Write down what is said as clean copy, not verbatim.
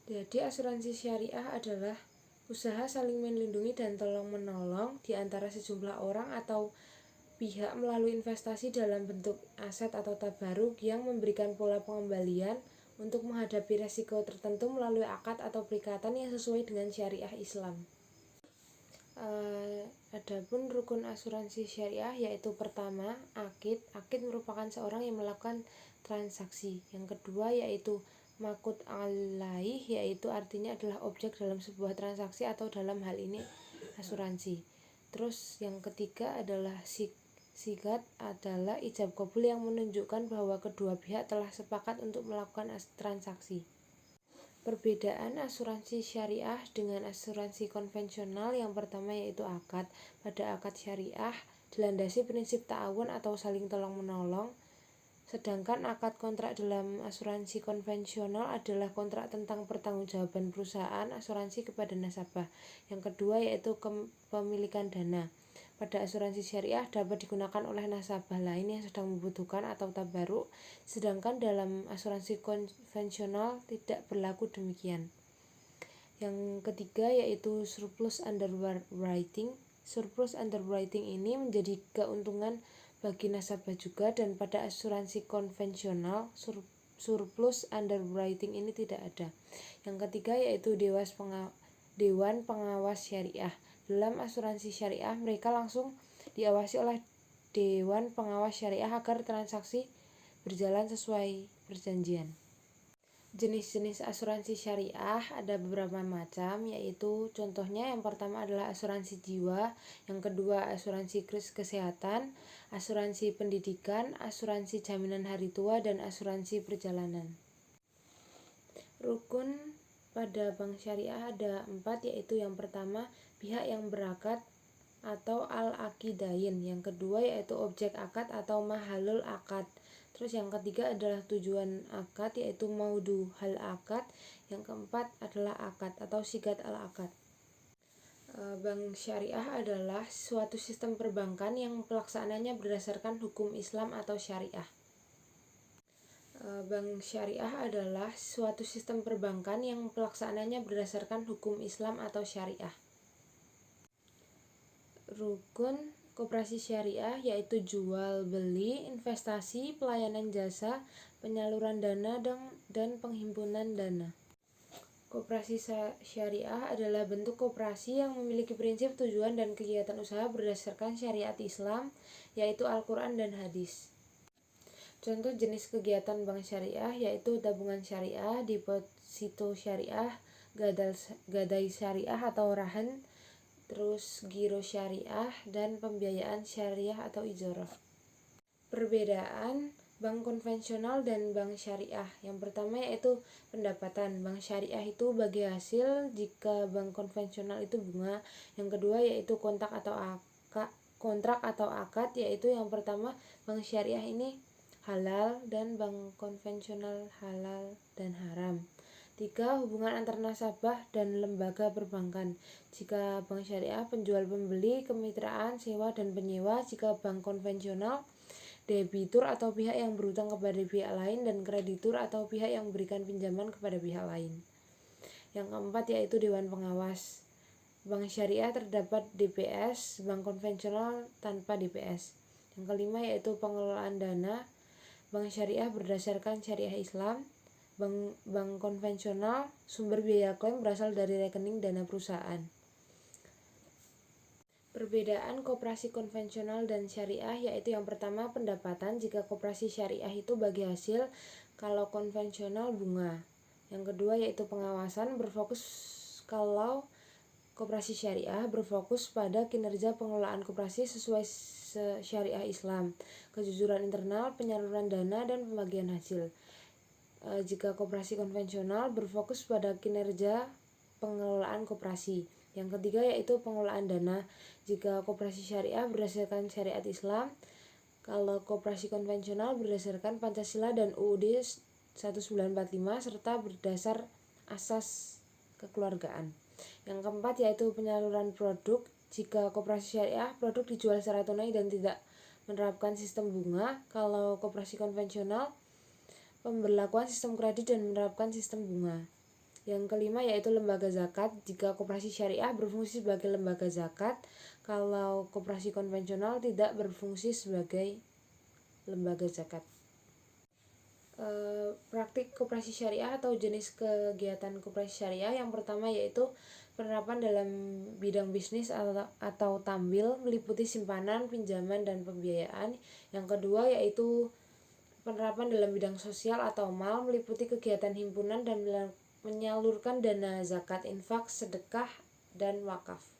Jadi asuransi syariah adalah usaha saling melindungi dan tolong-menolong di antara sejumlah orang atau pihak melalui investasi dalam bentuk aset atau tabaruk yang memberikan pola pengembalian untuk menghadapi resiko tertentu melalui akad atau perikatan yang sesuai dengan syariah Islam. Adapun rukun asuransi syariah yaitu pertama, akid. Akid merupakan seorang yang melakukan transaksi. Yang kedua yaitu makut alaih, yaitu artinya adalah objek dalam sebuah transaksi atau dalam hal ini asuransi. Terus yang ketiga adalah sigat, adalah ijab qabul yang menunjukkan bahwa kedua pihak telah sepakat untuk melakukan transaksi. Perbedaan asuransi syariah dengan asuransi konvensional yang pertama yaitu akad. Pada akad syariah dilandasi prinsip ta'awun atau saling tolong-menolong, sedangkan akad kontrak dalam asuransi konvensional adalah kontrak tentang pertanggungjawaban perusahaan asuransi kepada nasabah. Yang kedua yaitu kepemilikan dana. Pada asuransi syariah dapat digunakan oleh nasabah lain yang sedang membutuhkan atau tabaruk, sedangkan dalam asuransi konvensional tidak berlaku demikian. Yang ketiga yaitu surplus underwriting. Surplus underwriting ini menjadi keuntungan bagi nasabah juga, dan pada asuransi konvensional surplus underwriting ini tidak ada. Yang ketiga yaitu Dewan Pengawas Syariah. Dalam asuransi syariah mereka langsung diawasi oleh Dewan Pengawas Syariah agar transaksi berjalan sesuai perjanjian. Jenis-jenis asuransi syariah ada beberapa macam, yaitu contohnya yang pertama adalah asuransi jiwa, yang kedua asuransi kesehatan, asuransi pendidikan, asuransi jaminan hari tua, dan asuransi perjalanan. Rukun pada bank syariah ada 4, yaitu yang pertama pihak yang berakad atau al-aqidain, yang kedua yaitu objek akad atau mahalul akad. Terus yang ketiga adalah tujuan akad yaitu maudu hal akad, yang keempat adalah akad atau sigat al-akad. Bank syariah adalah suatu sistem perbankan yang pelaksanaannya berdasarkan hukum Islam atau syariah. Bank syariah adalah suatu sistem perbankan yang pelaksanaannya berdasarkan hukum Islam atau syariah. Rukun koperasi syariah yaitu jual beli, investasi, pelayanan jasa, penyaluran dana, dan penghimpunan dana. Koperasi syariah adalah bentuk koperasi yang memiliki prinsip, tujuan, dan kegiatan usaha berdasarkan syariat Islam, yaitu Al-Quran dan Hadis. Contoh jenis kegiatan bank syariah yaitu tabungan syariah, deposito syariah, gadai syariah atau rahan, terus giro syariah, dan pembiayaan syariah atau ijoroh. Perbedaan bank konvensional dan bank syariah. Yang pertama yaitu pendapatan. Bank syariah itu bagi hasil, jika bank konvensional itu bunga. Yang kedua yaitu kontrak atau akad, yaitu yang pertama bank syariah ini halal dan bank konvensional halal dan haram. 3. Hubungan antar nasabah dan lembaga perbankan. Jika bank syariah penjual pembeli, kemitraan, sewa, dan penyewa. Jika bank konvensional debitur atau pihak yang berutang kepada pihak lain, dan kreditur atau pihak yang memberikan pinjaman kepada pihak lain. Yang keempat yaitu Dewan Pengawas. Bank syariah terdapat DPS, bank konvensional tanpa DPS. Yang kelima yaitu pengelolaan dana. Bank syariah berdasarkan syariah Islam. Bank konvensional sumber biaya klaim berasal dari rekening dana perusahaan. Perbedaan koperasi konvensional dan syariah yaitu yang pertama pendapatan. Jika koperasi syariah itu bagi hasil, kalau konvensional bunga. Yang kedua yaitu pengawasan, berfokus kalau koperasi syariah berfokus pada kinerja pengelolaan koperasi sesuai syariah Islam, kejujuran internal, penyaluran dana, dan pembagian hasil. Jika koperasi konvensional berfokus pada kinerja pengelolaan koperasi. Yang ketiga yaitu pengelolaan dana. Jika koperasi syariah berdasarkan syariat Islam, kalau koperasi konvensional berdasarkan Pancasila dan UUD 1945 serta berdasar asas kekeluargaan. Yang keempat yaitu penyaluran produk. Jika koperasi syariah, produk dijual secara tunai dan tidak menerapkan sistem bunga. Kalau koperasi konvensional, pemberlakuan sistem kredit dan menerapkan sistem bunga. Yang kelima yaitu lembaga zakat. Jika koperasi syariah berfungsi sebagai lembaga zakat, kalau koperasi konvensional tidak berfungsi sebagai lembaga zakat. Praktik koperasi syariah atau jenis kegiatan koperasi syariah yang pertama yaitu penerapan dalam bidang bisnis atau tambil meliputi simpanan, pinjaman, dan pembiayaan. Yang kedua yaitu penerapan dalam bidang sosial atau mal meliputi kegiatan himpunan dan menyalurkan dana zakat, infak, sedekah, dan wakaf.